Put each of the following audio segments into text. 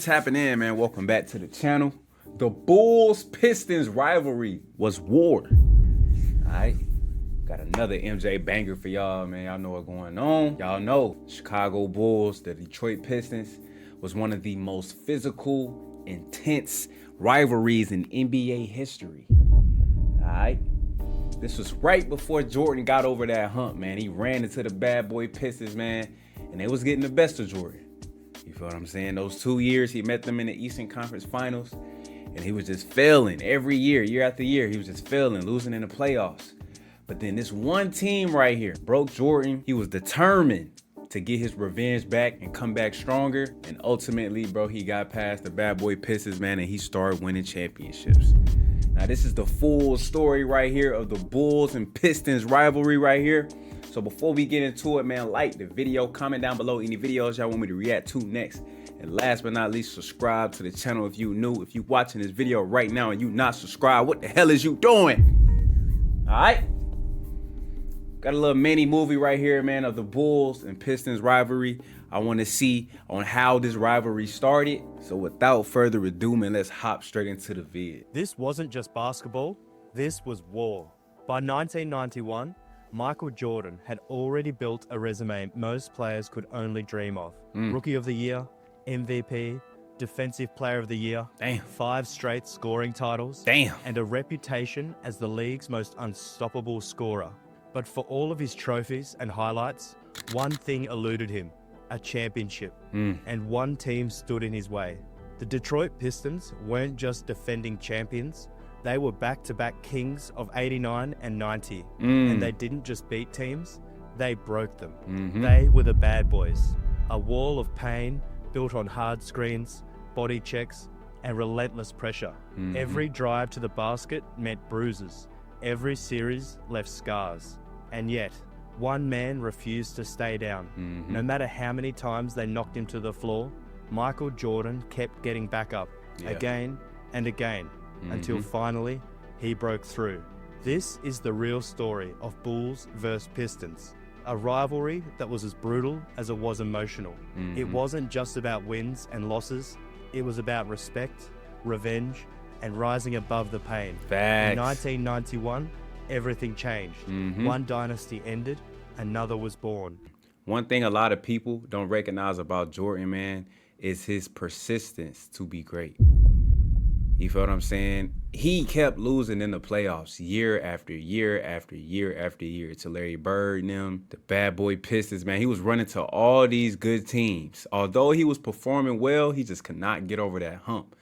tapping in, man, welcome back to the channel. The Bulls-Pistons rivalry was war. Alright, got another MJ banger for y'all, man. Y'all know what's going on. Y'all know Chicago Bulls, the Detroit Pistons, was one of the most physical, intense rivalries in NBA history. Alright, this was right before Jordan got over that hump, man. He ran into the bad boy Pistons, man, and they was getting the best of Jordan. You feel what I'm saying? Those 2 years, he met them in the Eastern Conference Finals, and he was just failing every year, year after year. He was just failing, losing in the playoffs. But then this one team right here broke Jordan. He was determined to get his revenge back and come back stronger. And ultimately, bro, he got past the bad boy Pistons, man, and he started winning championships. Now, this is the full story right here of the Bulls and Pistons rivalry right here. So before we get into it, man, like the video, comment down below any videos y'all want me to react to next. And last but not least, subscribe to the channel if you new. If you watching this video right now and you not subscribed, what the hell is you doing? All right. Got a little mini movie right here, man, of the Bulls and Pistons rivalry. I want to see on how this rivalry started. So without further ado, man, let's hop straight into the vid. This wasn't just basketball, this was war. By 1991, Michael Jordan had already built a resume most players could only dream of. Rookie of the Year, MVP, Defensive Player of the Year, 5 straight scoring titles, and a reputation as the league's most unstoppable scorer. But for all of his trophies and highlights, one thing eluded him, a championship, and one team stood in his way. The Detroit Pistons weren't just defending champions, they were back-to-back kings of 89 and 90. And they didn't just beat teams, they broke them. They were the bad boys. A wall of pain built on hard screens, body checks, and relentless pressure. Every drive to the basket meant bruises. Every series left scars. And yet, one man refused to stay down. No matter how many times they knocked him to the floor, Michael Jordan kept getting back up again and again. Until finally, he broke through. This is the real story of Bulls vs Pistons, a rivalry that was as brutal as it was emotional. It wasn't just about wins and losses, it was about respect, revenge, and rising above the pain. Facts. In 1991, everything changed. One dynasty ended, another was born. One thing a lot of people don't recognize about Jordan, man, is his persistence to be great. You feel what I'm saying? He kept losing in the playoffs year after year after year after year to Larry Bird and them, the bad boy Pistons, man. He was running to all these good teams. Although he was performing well, he just could not get over that hump.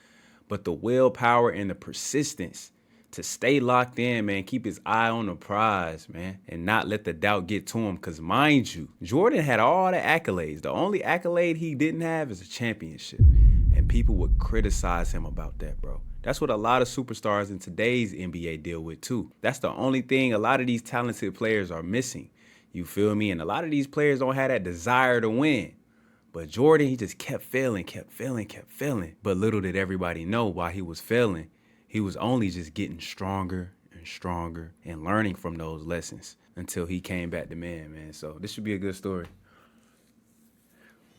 But the willpower and the persistence to stay locked in, man, keep his eye on the prize, man, and not let the doubt get to him. Because mind you, Jordan had all the accolades. The only accolade he didn't have is a championship. And people would criticize him about that, bro. That's what a lot of superstars in today's NBA deal with too. That's the only thing a lot of these talented players are missing. You feel me? And a lot of these players don't have that desire to win. But Jordan, he just kept failing. But little did everybody know while he was failing, he was only just getting stronger and stronger and learning from those lessons until he came back to man. So this should be a good story.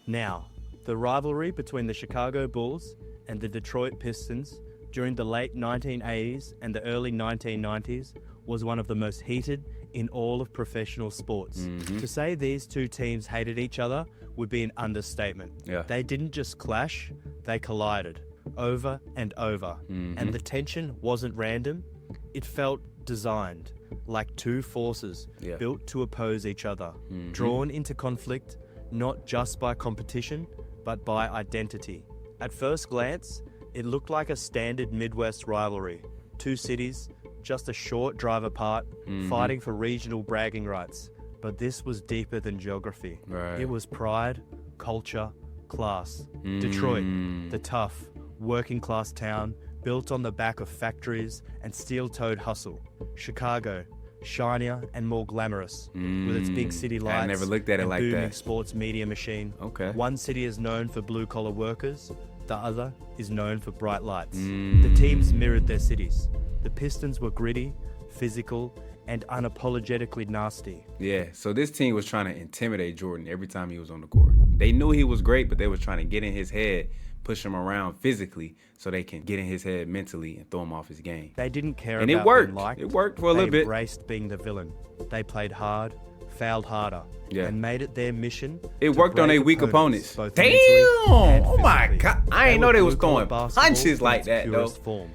Now, the rivalry between the Chicago Bulls and the Detroit Pistons during the late 1980s and the early 1990s was one of the most heated in all of professional sports. To say these two teams hated each other would be an understatement. They didn't just clash, they collided over and over. And the tension wasn't random, it felt designed, like two forces built to oppose each other, drawn into conflict not just by competition, but by identity. At first glance, it looked like a standard Midwest rivalry. Two cities, just a short drive apart, fighting for regional bragging rights. But this was deeper than geography. It was pride, culture, class. Detroit, the tough, working class town, built on the back of factories and steel-toed hustle. Chicago, shinier and more glamorous, with its big city lights I never looked at it like booming that. Sports media machine. One city is known for blue-collar workers, the other is known for bright lights. The teams mirrored their cities. The Pistons were gritty, physical, and unapologetically nasty. Yeah, so this team was trying to intimidate Jordan every time he was on the court. They knew he was great, but they was trying to get in his head, push him around physically so they can get in his head mentally and throw him off his game. They didn't care And about it worked. being liked. It worked for a little They bit. embraced being the villain. They played hard, fouled harder, Yeah. and made it their mission. It to worked on break their weak opponents. both Damn! mentally and Oh my physically. God. I ain't know were they was blue-collar throwing basketball punches in like its that, though. purest form.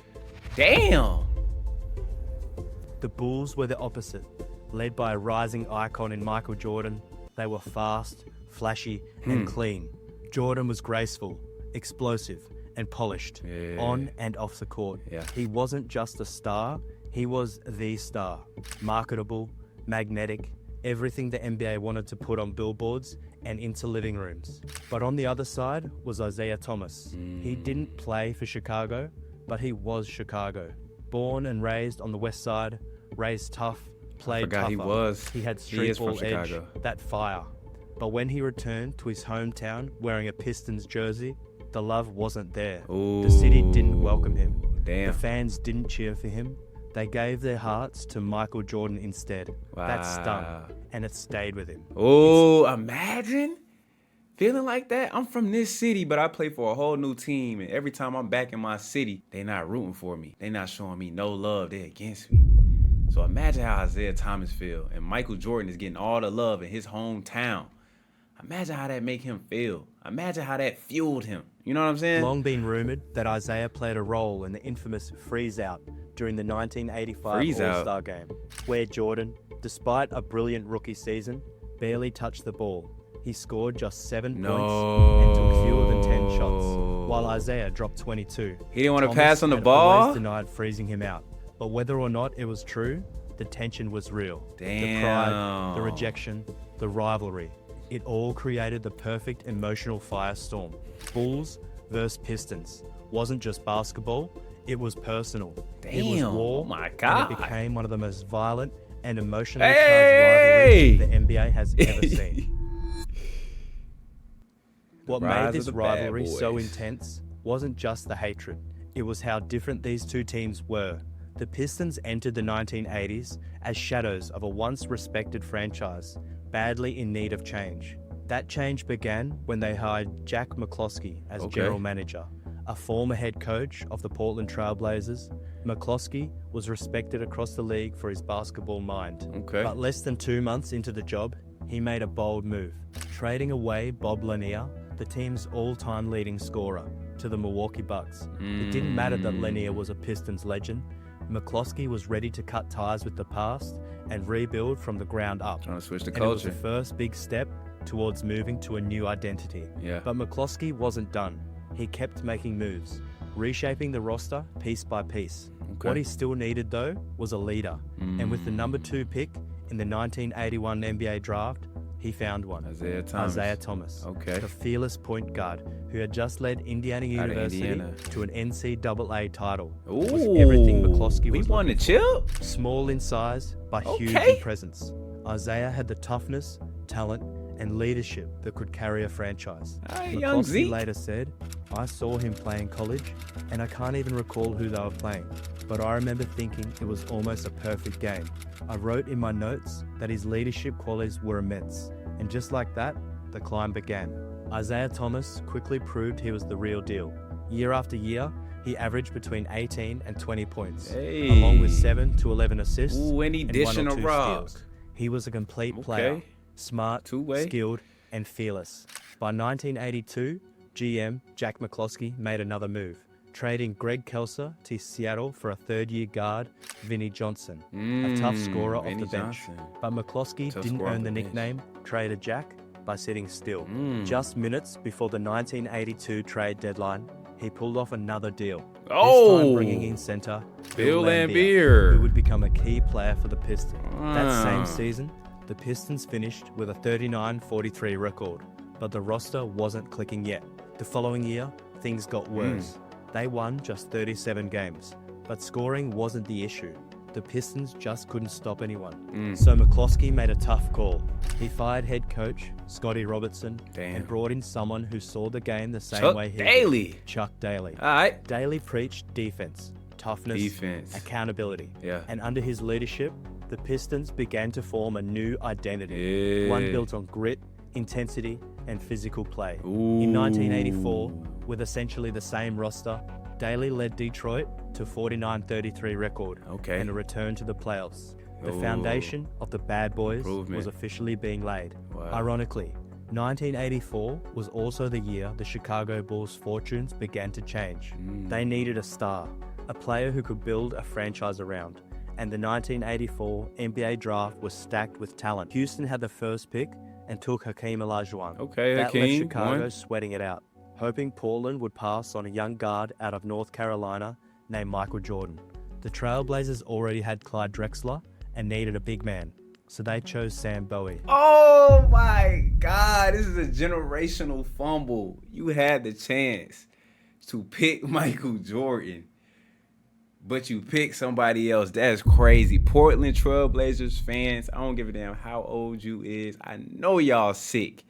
Damn. The Bulls were the opposite. Led by a rising icon in Michael Jordan, they were fast, flashy, and clean. Jordan was graceful, explosive, and polished, Yeah. on and off the court. Yeah. He wasn't just a star, he was the star. Marketable, magnetic, everything the NBA wanted to put on billboards and into living rooms. But on the other side was Isaiah Thomas. He didn't play for Chicago, but he was Chicago. Born and raised on the West Side, raised tough, played forgot tougher. he was. He had He street is from ball edge, Chicago. that fire. But when he returned to his hometown wearing a Pistons jersey, the love wasn't there. The city didn't welcome him. Damn. The fans didn't cheer for him. They gave their hearts to Michael Jordan instead. That stung, Wow. and it stayed with him. Oh, imagine feeling like that. I'm from this city, but I play for a whole new team. And every time I'm back in my city, they not rooting for me. They not showing me no love. They against me. So imagine how Isaiah Thomas feel. And Michael Jordan is getting all the love in his hometown. Imagine how that make him feel. Imagine how that fueled him. You know what I'm saying? Long been rumored that Isaiah played a role in the infamous freeze-out during the 1985 Freeze-out? All-Star game, where Jordan, despite a brilliant rookie season, barely touched the ball. He scored just 7 points and took fewer than 10 shots, while Isaiah dropped 22. He didn't want to Thomas pass on the had ball? always denied freezing him out, but whether or not it was true, the tension was real. The pride, the Damn. rejection, the rivalry. It all created the perfect emotional firestorm. Bulls versus Pistons. Wasn't just basketball, it was personal. It was Damn. war. Oh my And God. it became one of the most violent and emotionally Hey! charged rivalries the NBA has ever seen. What rise made of this the bad rivalry so boys. intense wasn't just the hatred, it was how different these two teams were. The Pistons entered the 1980s as shadows of a once respected franchise, badly in need of change. That change began when they hired Jack McCloskey as general manager, a former head coach of the Portland Trail Blazers. McCloskey was respected across the league for his basketball mind. Okay. But less than 2 months into the job, he made a bold move, trading away Bob Lanier, the team's all-time leading scorer, to the Milwaukee Bucks. It didn't matter that Lanier was a Pistons legend. McCloskey was ready to cut ties with the past and rebuild from the ground up. Trying to switch the And it was culture. the first big step towards moving to a new identity. Yeah. But McCloskey wasn't done. He kept making moves, reshaping the roster piece by piece. Okay. What he still needed, though, was a leader. And with the number 2 pick in the 1981 NBA draft, he found one. Isaiah Thomas. Okay. The fearless point guard who had just led Indiana Out of University Indiana. to an NCAA title. Ooh. It was everything McCloskey We was won the looking chip? for. Small in size, but huge Okay. in presence. Isaiah had the toughness, talent, and leadership that could carry a franchise. Hey, young McCloskey Zeke. later said, "I saw him play in college, and I can't even recall who they were playing, but I remember thinking it was almost a perfect game. I wrote in my notes that his leadership qualities were immense, and just like that, the climb began." Isaiah Thomas quickly proved he was the real deal. Year after year, he averaged between 18 and 20 points, Hey. along with 7 to 11 assists Ooh, and he and 1 dishing or a 2 rock. steals. He was a complete Okay. player, smart, Two-way. skilled, and fearless. By 1982, GM Jack McCloskey made another move, trading Greg Kelser to Seattle for a third-year guard, Vinnie Johnson, a tough scorer off Vinnie the bench. Johnson. But McCloskey Tough didn't scorer off earn the the bench. nickname Trader Jack by sitting still. Just minutes before the 1982 trade deadline, he pulled off another deal. This time bringing in center Bill Laimbeer. who would become a key player for the Pistons. That Ah. same season, the Pistons finished with a 39-43 record, but the roster wasn't clicking yet. The following year, things got worse. They won just 37 games, but scoring wasn't the issue. The Pistons just couldn't stop anyone. So McCloskey made a tough call. He fired head coach Scotty Robertson Damn. and brought in someone who saw the game the same Chuck way he did. Daly. Chuck Daly. All right. Daly preached defense, toughness, Defense. accountability. Yeah. And under his leadership, the Pistons began to form a new identity. Yeah. One built on grit, intensity, and physical play. Ooh. In 1984, with essentially the same roster, Daly led Detroit to 49-33 record and a return to the playoffs. The foundation of the Bad Boys was officially being laid. Wow. Ironically, 1984 was also the year the Chicago Bulls' fortunes began to change. They needed a star, a player who could build a franchise around, and the 1984 NBA draft was stacked with talent. Houston had the first pick and took Hakeem Olajuwon. That left Chicago sweating it out, hoping Portland would pass on a young guard out of North Carolina named Michael Jordan. The Trailblazers already had Clyde Drexler and needed a big man, so they chose Sam Bowie. Oh my God, this is a generational fumble. You had the chance to pick Michael Jordan, but you picked somebody else. That's crazy. Portland Trailblazers fans, I don't give a damn how old you is. I know y'all sick.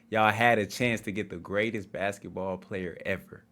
Y'all had a chance to get the greatest basketball player ever,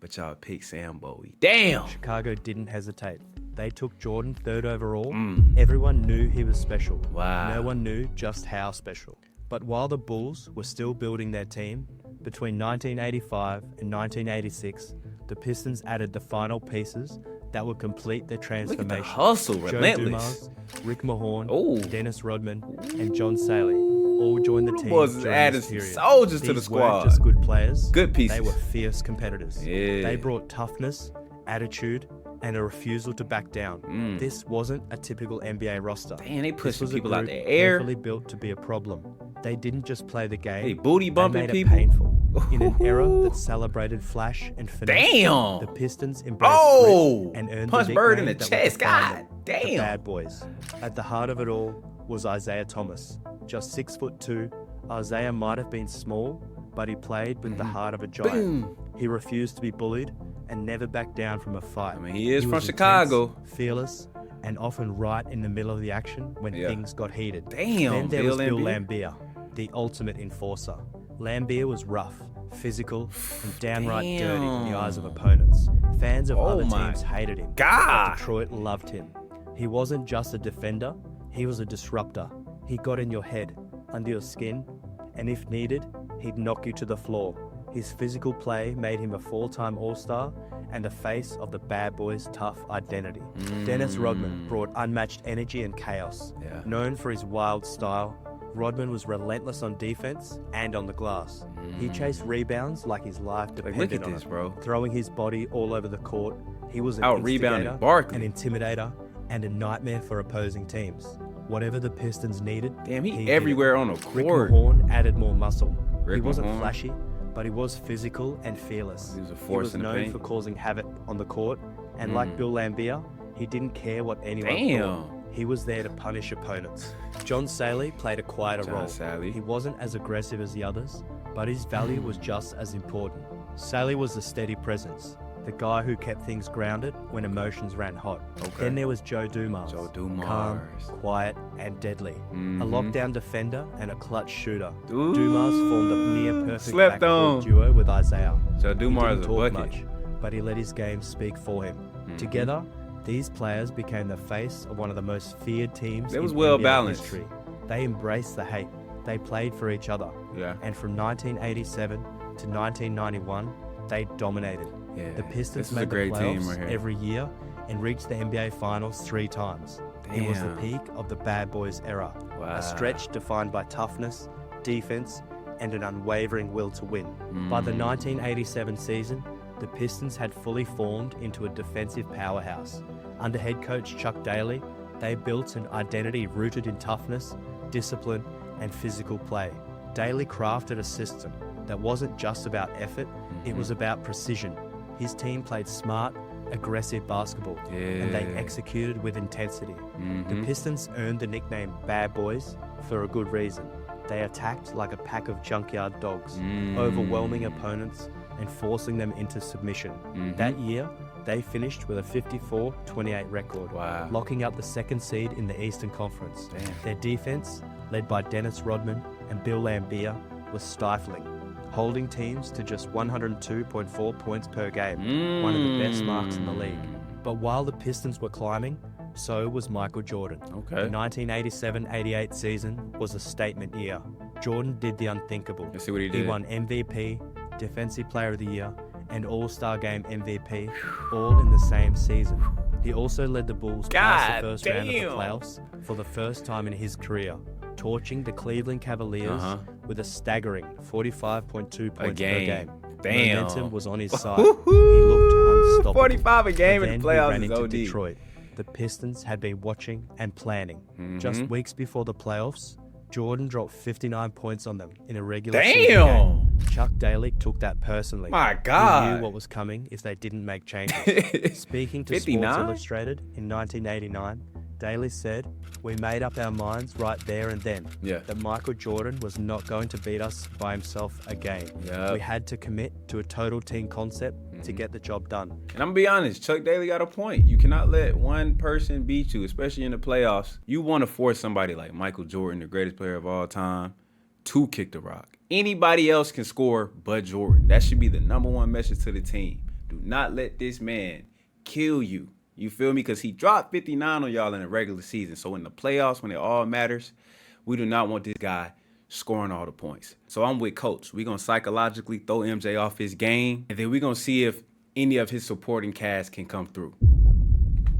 but y'all picked Sam Bowie. Damn! Chicago didn't hesitate. They took Jordan 3rd overall. Everyone knew he was special. Wow. No one knew just how special. But while the Bulls were still building their team, between 1985 and 1986, the Pistons added the final pieces that would complete their transformation. Look at the hustle, relentless. Joe Dumars, Rick Mahorn, Dennis Rodman, and John Saley all joined the team during this period. Soldiers to the squad. Weren't just good players. Good pieces. They were fierce competitors. Yeah. They brought toughness, attitude, and a refusal to back down. This wasn't a typical NBA roster. Damn, they pushing people out the air. air. Carefully built to be a problem. They didn't just play the game. They booty bumping they made people. It painful. In an era that celebrated flash and finesse, Damn. the Pistons embraced grit and earned Punch the Bird in nickname the that would chest. define God them, damn. the Bad Boys. At the heart of it all was Isaiah Thomas. Just 6'2", Isaiah might have been small, but he played with the heart of a giant. Boom. He refused to be bullied and never backed down from a fight. I mean, he is from was Chicago. Intense, fearless, and often right in the middle of the action when things got heated. Damn, Then there was Bill Laimbeer. Laimbeer, the ultimate enforcer. Laimbeer was rough, physical, and downright dirty in the eyes of opponents. Fans of other teams hated him. But Detroit loved him. He wasn't just a defender, he was a disruptor. He got in your head, under your skin, and if needed, he'd knock you to the floor. His physical play made him a four-time All-Star and the face of the Bad Boys' tough identity. Dennis Rodman brought unmatched energy and chaos. Known for his wild style, Rodman was relentless on defense and on the glass. He chased rebounds like his life depended on it, throwing his body all over the court. He was an instigator, an intimidator, and a nightmare for opposing teams. Whatever the Pistons needed, he everywhere on the court. Rick Mahorn added more muscle. He wasn't flashy, but he was physical and fearless. He was a force in the paint. He was known for causing havoc on the court, and like Bill Laimbeer, he didn't care what anyone thought. He was there to punish opponents. John Saley played a quieter role. He wasn't as aggressive as the others, but his value was just as important. Saley was the steady presence, the guy who kept things grounded when emotions ran hot. Then there was Joe Dumars. Calm, quiet, and deadly. A lockdown defender and a clutch shooter. Dumars formed a near-perfect backcourt duo with Isaiah. Joe Dumars didn't talk much, but he let his game speak for him. Together, these players became the face of one of the most feared teams in NBA history. They embraced the hate. They played for each other. And from 1987 to 1991, they dominated. The Pistons made the playoffs every year and reached the NBA Finals 3 times. It was the peak of the Bad Boys era, a stretch defined by toughness, defense, and an unwavering will to win. By the 1987 season, the Pistons had fully formed into a defensive powerhouse. Under head coach Chuck Daly, they built an identity rooted in toughness, discipline, and physical play. Daly crafted a system that wasn't just about effort, it was about precision. His team played smart, aggressive basketball, and they executed with intensity. The Pistons earned the nickname Bad Boys for a good reason. They attacked like a pack of junkyard dogs, overwhelming opponents and forcing them into submission. That year, they finished with a 54-28 record, locking up the 2nd seed in the Eastern Conference. Their defense, led by Dennis Rodman and Bill Laimbeer, was stifling, holding teams to just 102.4 points per game, one of the best marks in the league. But while the Pistons were climbing, so was Michael Jordan. The 1987-88 season was a statement year. Jordan did the unthinkable. Let's see what he He did. won MVP, Defensive Player of the Year, and All-Star Game MVP, all in the same season. He also led the Bulls past the first round of the playoffs for the first time in his career, torching the Cleveland Cavaliers with a staggering 45.2 points per game. Damn. Momentum was on his side. He looked unstoppable. 45 a game But in the then he playoffs ran is into OD. Detroit. The Pistons had been watching and planning. Just weeks before the playoffs, Jordan dropped 59 points on them in a regular season game. Chuck Daly took that personally. My He God. knew what was coming if they didn't make changes. Speaking to 59? Sports Illustrated in 1989, Daly said, "We made up our minds right there and then that Michael Jordan was not going to beat us by himself again. We had to commit to a total team concept to get the job done." And I'm gonna be honest, Chuck Daly got a point. You cannot let one person beat you, especially in the playoffs. You want to force somebody like Michael Jordan, the greatest player of all time, to kick the rock. Anybody else can score but Jordan. That should be the #1 message to the team. Do not let this man kill you. You feel me? Because he dropped 59 on y'all in the regular season. So in the playoffs, when it all matters, we do not want this guy scoring all the points. So I'm with Coach. We're going to psychologically throw MJ off his game, and then we're going to see if any of his supporting cast can come through.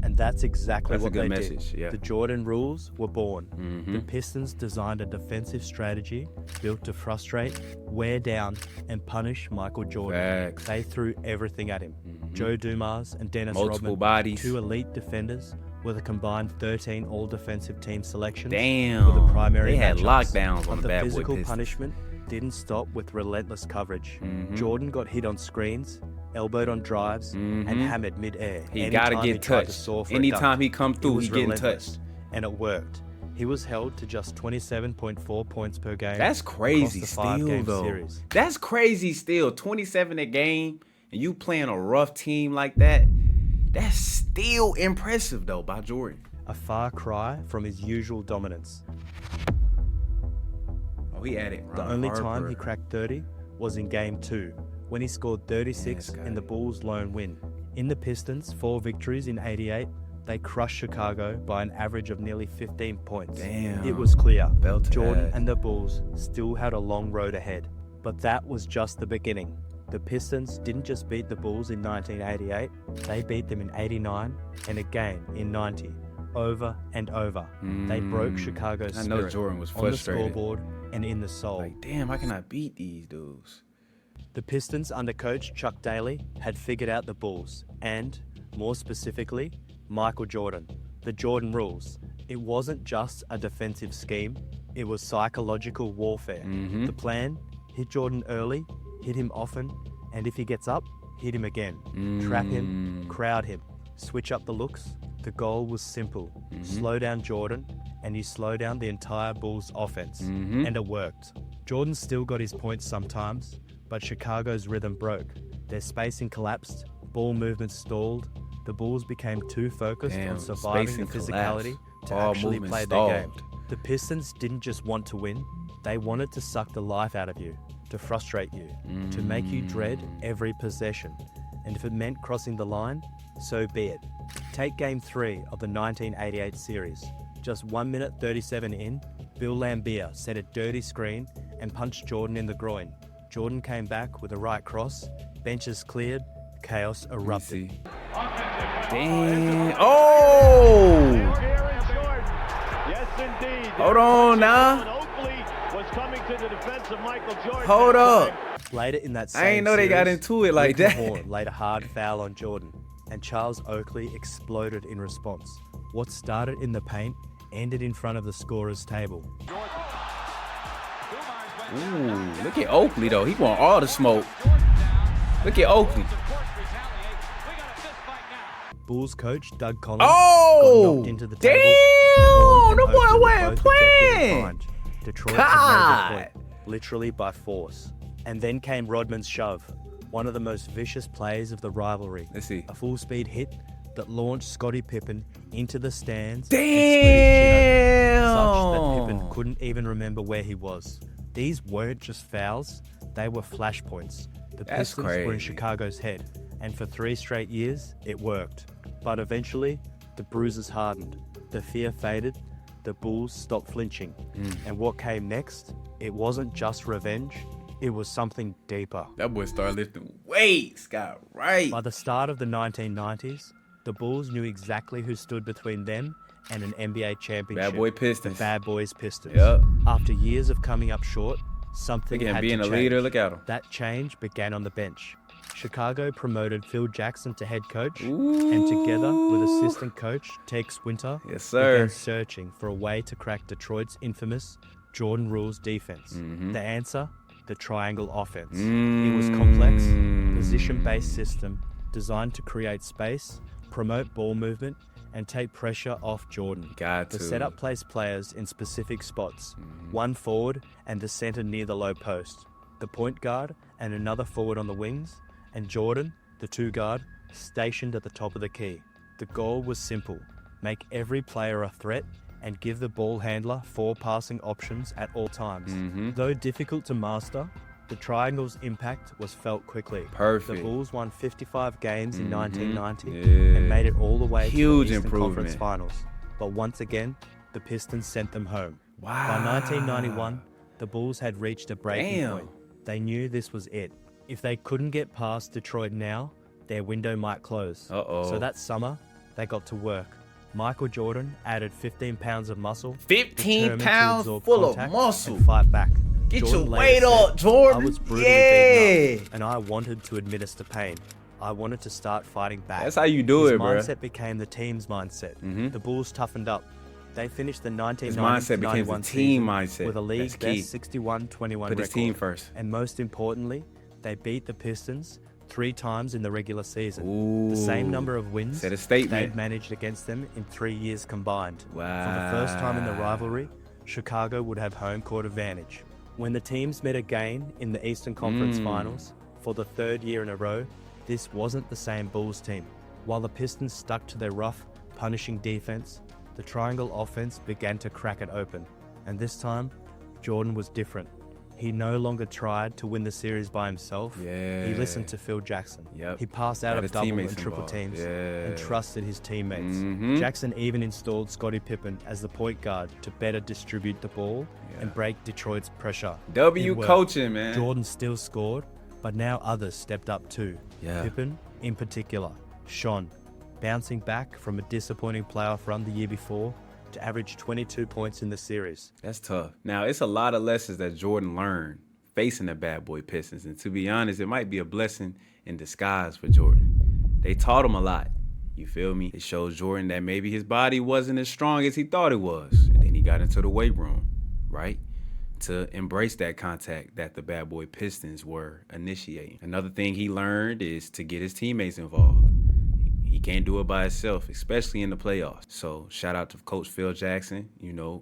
And that's exactly That's a what good they message, did. yeah. The Jordan rules were born. The Pistons designed a defensive strategy built to frustrate, wear down, and punish Michael Jordan. Facts. They threw everything at him. Joe Dumars and Dennis Multiple Rodman, bodies. 2 elite defenders, with a combined 13 all-defensive team selections. Damn. Were the primary They had matchups. lockdowns on But the bad boy physical Pistons. punishment didn't stop with relentless coverage. Jordan got hit on screens, elbowed on drives, and hammered mid-air. He got to anytime get he tried to touched. soar for a Anytime dunk. he come It through, was he getting relentless, touched. and it worked. He was held to just 27.4 points per game. That's crazy across the 5-game still, though. series. That's crazy still. 27 a game, and you playing a rough team like that. That's still impressive, though, by Jordan. A far cry from his usual dominance. Oh, he added The only time he cracked 30 was in Game 2, when he scored 36 in the Bulls' lone win. In the Pistons' 4 victories in '88, they crushed Chicago by an average of nearly 15 points. Damn. It was clear Belt to Jordan ass. and the Bulls still had a long road ahead. But that was just the beginning. The Pistons didn't just beat the Bulls in 1988, they beat them in '89 and again in '90. Over and over. They broke Chicago's I know spirit Jordan was on the frustrated. scoreboard and in the soul. Like, damn, how can I beat these dudes? The Pistons under coach Chuck Daly had figured out the Bulls and, more specifically, Michael Jordan. The Jordan rules. It wasn't just a defensive scheme, it was psychological warfare. The plan: hit Jordan early, hit him often, and if he gets up, hit him again. Trap him, crowd him, switch up the looks. The goal was simple. Slow down Jordan, and you slow down the entire Bulls offense. And it worked. Jordan still got his points sometimes, but Chicago's rhythm broke. Their spacing collapsed, ball movement stalled. The Bulls became too focused on surviving the physicality to actually play their game. The Pistons didn't just want to win, they wanted to suck the life out of you, to frustrate you, to make you dread every possession. And if it meant crossing the line, so be it. Take Game 3 of the 1988 series. Just 1 minute 37 in, Bill Laimbeer set a dirty screen and punched Jordan in the groin. Jordan came back with a right cross, benches cleared, chaos erupted. Damn. Oh! Yes, indeed. Hold on now. Oakley was coming to the defense of Michael Jordan. Hold up. Later in that same I ain't know they got series, into it like Rick that. Mahorn laid a hard foul on Jordan, and Charles Oakley exploded in response. What started in the paint ended in front of the scorer's table. Ooh, look at Oakley, though. He want all the smoke. Look at Oakley. Bulls coach Doug Collins got Oh! knocked into the table. Damn! Mahorn The and boy Oakley wasn't were both ejected playing. behind. Detroit God. had made the point, literally by force. And then came Rodman's shove, one of the most vicious plays of the rivalry. Let's see. A full-speed hit that launched Scottie Pippen into the stands and split his chin open, such that Pippen couldn't even remember where he was. These weren't just fouls, they were flashpoints. The That's Pistons were in crazy. Chicago's head, and for 3 straight years, it worked. But eventually, the bruises hardened, the fear faded, the Bulls stopped flinching. And what came next, it wasn't just revenge, it was something deeper. That boy started lifting weights, got right. By the start of the 1990s, the Bulls knew exactly who stood between them and an NBA championship. Bad boy Pistons. The Bad Boys Pistons. Yep. After years of coming up short, something Again, had being to a change. leader, look at him. That change began on the bench. Chicago promoted Phil Jackson to head coach, and together with assistant coach Tex Winter, Yes, sir. began searching for a way to crack Detroit's infamous Jordan Rules defense. The answer? The triangle offense. It was complex, position-based system designed to create space, promote ball movement, and take pressure off Jordan. The setup placed players in specific spots, one forward and the center near the low post, the point guard and another forward on the wings, and Jordan, the two guard, stationed at the top of the key. The goal was simple: make every player a threat and give the ball handler 4 passing options at all times. Though difficult to master, the triangle's impact was felt quickly. Perfect. The Bulls won 55 games in 1990 Yeah. and made it all the way Huge to the Eastern improvement. Conference Finals. But once again, the Pistons sent them home. Wow. By 1991, the Bulls had reached a breaking point. They knew this was it. If they couldn't get past Detroit now, their window might close. So that summer, they got to work. Michael Jordan added 15 pounds of muscle. 15 determined to pounds absorb full of contact muscle. and fight back. Get Jordan your later weight said, up, Jordan. I was brutally beaten up, and I wanted to administer pain. I wanted to start fighting back. That's how you do His it, bro. mindset became the team's mindset. The Bulls toughened up. They finished the His 1990 mindset became the 91 team season mindset. with a league That's key. best 61-21 Put record. his team first. And most importantly, they beat the Pistons 3 times in the regular season. The same number of wins Set a statement. they'd managed against them in 3 years combined. Wow. For the first time in the rivalry, Chicago would have home court advantage. When the teams met again in the Eastern Conference Finals for the 3rd year in a row, this wasn't the same Bulls team. While the Pistons stuck to their rough, punishing defense, the triangle offense began to crack it open. And this time, Jordan was different. He no longer tried to win the series by himself. He listened to Phil Jackson. He passed out Got of his double teammates and triple involved. teams and trusted his teammates. Jackson even installed Scottie Pippen as the point guard to better distribute the ball and break Detroit's pressure. W It worked. coaching, man. Jordan still scored, but now others stepped up too. Pippen, in particular, shone, bouncing back from a disappointing playoff run the year before to average 22 points in the series. That's tough. Now, it's a lot of lessons that Jordan learned facing the Bad Boy Pistons. And to be honest, it might be a blessing in disguise for Jordan. They taught him a lot. You feel me? It showed Jordan that maybe his body wasn't as strong as he thought it was. And then he got into the weight room, right? To embrace that contact that the Bad Boy Pistons were initiating. Another thing he learned is to get his teammates involved. He can't do it by himself, especially in the playoffs. So shout out to Coach Phil Jackson,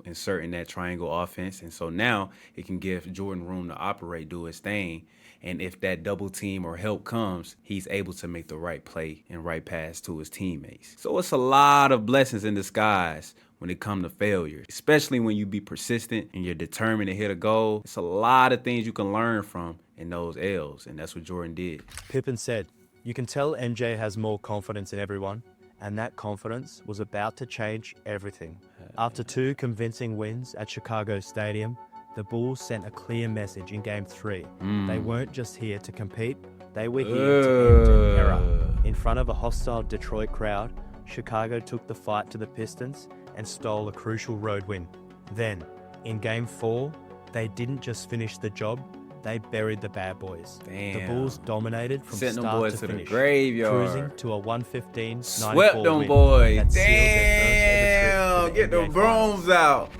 inserting that triangle offense. And so now it can give Jordan room to operate, do his thing. And if that double team or help comes, he's able to make the right play and right pass to his teammates. So it's a lot of blessings in disguise when it comes to failure, especially when you be persistent and you're determined to hit a goal. It's a lot of things you can learn from in those L's, and that's what Jordan did. Pippen said, "You can tell MJ has more confidence in everyone, and that confidence was about to change everything." After 2 convincing wins at Chicago Stadium, the Bulls sent a clear message in Game 3. They weren't just here to compete, they were here to end an era. In front of a hostile Detroit crowd, Chicago took the fight to the Pistons and stole a crucial road win. Then, in Game 4, they didn't just finish the job, they buried the Bad Boys. Damn. The Bulls dominated from Sent them start boys to to the finish, graveyard. cruising to a 115-94 Swept them win boys. that sealed their Damn. first ever trip Get to the NBA Finals. brooms out.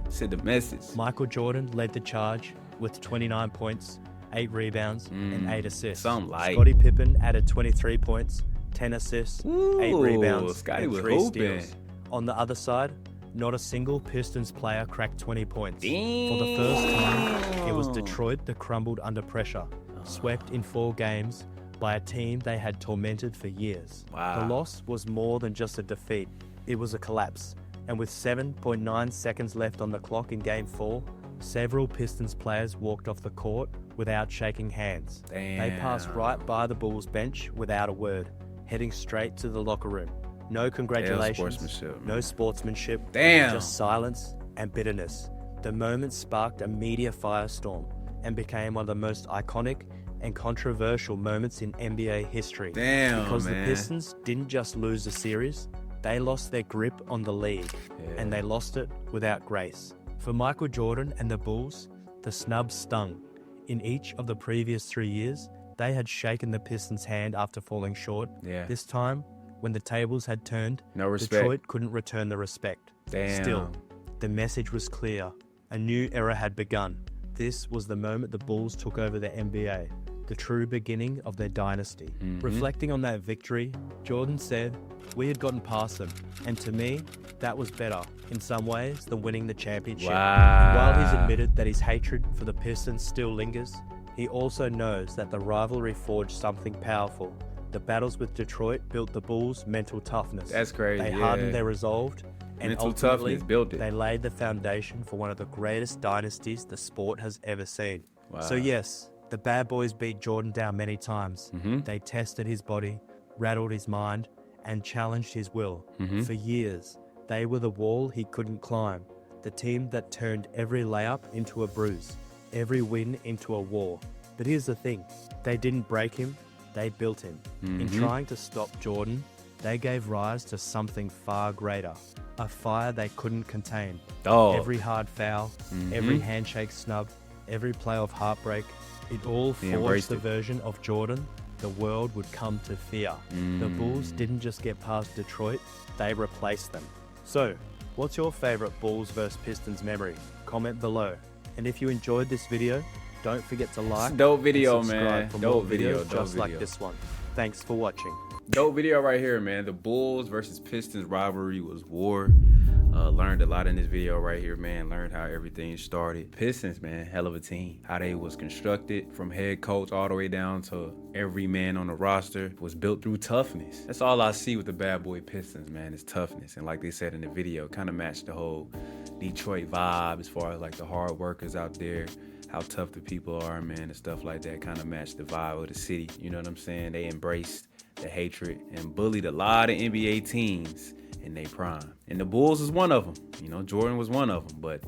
Send the message. Michael Jordan led the charge with 29 points, 8 rebounds, and 8 assists. Something like. Scottie Pippen added 23 points, 10 assists, 8 Ooh, rebounds, Scotty and was 3 hooping. steals. On the other side, not a single Pistons player cracked 20 points. For the first time, it was Detroit that crumbled under pressure, swept in 4 games by a team they had tormented for years. Wow. The loss was more than just a defeat, it was a collapse. And with 7.9 seconds left on the clock in Game 4, several Pistons players walked off the court without shaking hands. They passed right by the Bulls bench without a word, heading straight to the locker room. No congratulations, sportsmanship, no man. sportsmanship, Damn. just silence and bitterness. The moment sparked a media firestorm and became one of the most iconic and controversial moments in NBA history. Damn, because man. the Pistons didn't just lose the series, they lost their grip on the league, and they lost it without grace. For Michael Jordan and the Bulls, the snub stung. In each of the previous 3 years, they had shaken the Pistons' hand after falling short. Yeah. This time, when the tables had turned, No respect. Detroit couldn't return the respect. Damn. Still, the message was clear. A new era had begun. This was the moment the Bulls took over the NBA, the true beginning of their dynasty. Reflecting on that victory, Jordan said, "We had gotten past them, and to me, that was better, in some ways, than winning the championship." Wow. While he's admitted that his hatred for the Pistons still lingers, he also knows that the rivalry forged something powerful. The battles with Detroit built the Bulls' mental toughness. That's crazy, They yeah. hardened their resolve, and Mental ultimately, toughness built it. they laid the foundation for one of the greatest dynasties the sport has ever seen. Wow. So yes, the bad boys beat Jordan down many times. They tested his body, rattled his mind, and challenged his will. For years, they were the wall he couldn't climb, the team that turned every layup into a bruise, every win into a war. But here's the thing, they didn't break him, they built him. In trying to stop Jordan, they gave rise to something far greater, a fire they couldn't contain. Oh. Every hard foul, every handshake snub, every playoff heartbreak, it all forged embraced the it. version of Jordan the world would come to fear. The Bulls didn't just get past Detroit, they replaced them. So, what's your favorite Bulls vs Pistons memory? Comment below. And if you enjoyed this video, don't forget to like Dope video, and subscribe man. for Dope more video, videos dope just like video. this one. Thanks for watching. Dope video right here, man. The Bulls versus Pistons rivalry was war. Learned a lot in this video right here, man. Learned how everything started. Pistons, man, hell of a team. How they was constructed from head coach all the way down to every man on the roster was built through toughness. That's all I see with the bad boy Pistons, man, is toughness. And like they said in the video, kind of matched the whole Detroit vibe as far as like the hard workers out there, how tough the people are, man, and stuff like that. Kind of matched the vibe of the city. You know what I'm saying? They embraced the hatred and bullied a lot of NBA teams in their prime. And the Bulls was one of them. You know, Jordan was one of them. But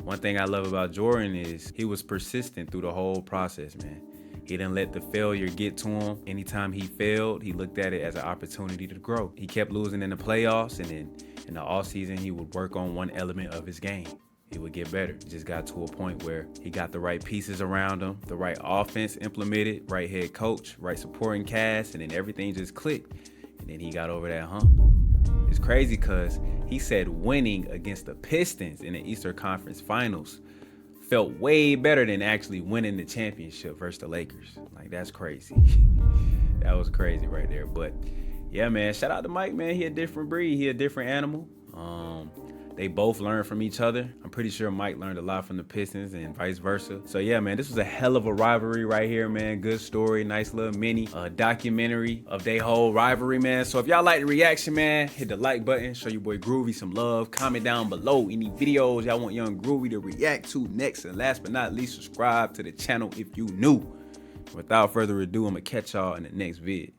one thing I love about Jordan is he was persistent through the whole process, man. He didn't let the failure get to him. Anytime he failed, he looked at it as an opportunity to grow. He kept losing in the playoffs, and then in the offseason, he would work on one element of his game. He would get better. It just got to a point where he got the right pieces around him, the right offense implemented, right head coach, right supporting cast, and then everything just clicked. And then he got over that hump. It's crazy because he said winning against the Pistons in the Eastern Conference Finals felt way better than actually winning the championship versus the Lakers. Like, that's crazy. That was crazy right there. But yeah, man, shout out to Mike, man. He a different breed. He a different animal. They both learned from each other. I'm pretty sure Mike learned a lot from the Pistons and vice versa. So yeah, man, this was a hell of a rivalry right here, man. Good story, nice little mini documentary of their whole rivalry, man. So if y'all like the reaction, man, hit the like button, show your boy Groovy some love. Comment down below any videos y'all want Young Groovy to react to next. And last but not least, subscribe to the channel if you new. Without further ado, I'm gonna catch y'all in the next vid.